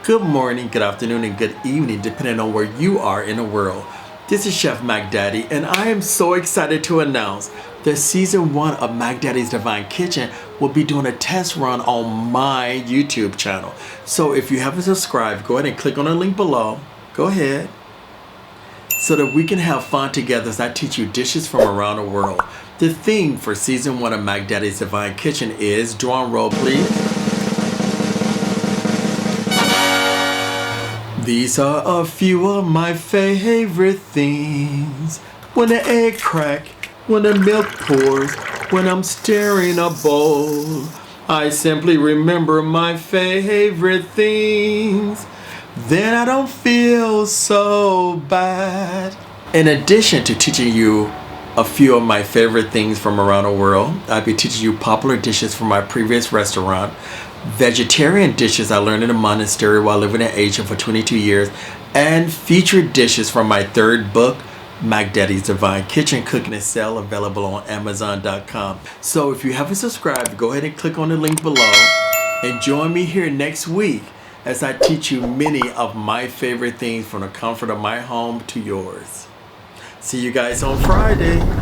Good morning, good afternoon, and good evening, depending on where you are in the world. This is Chef Mac Daddy, and I am so excited to announce that season 1 of Mac Daddy's Divine Kitchen will be doing a test run on my YouTube channel. So if you haven't subscribed, go ahead and click on the link below. Go ahead. So that we can have fun together as I teach you dishes from around the world. The theme for season 1 of Mac Daddy's Divine Kitchen is, drum roll please. These are a few of my favorite things. When the egg crack, when the milk pours, when I'm stirring a bowl, I simply remember my favorite things. Then I don't feel so bad. In addition to teaching you a few of my favorite things from around the world, I'll be teaching you popular dishes from my previous restaurant, vegetarian dishes I learned in a monastery while living in Asia for 22 years, and featured dishes from my third book, Mac Daddy's Divine Kitchen, Cooking and Sell, available on Amazon.com. So if you haven't subscribed, go ahead and click on the link below and join me here next week as I teach you many of my favorite things from the comfort of my home to yours. See you guys on Friday.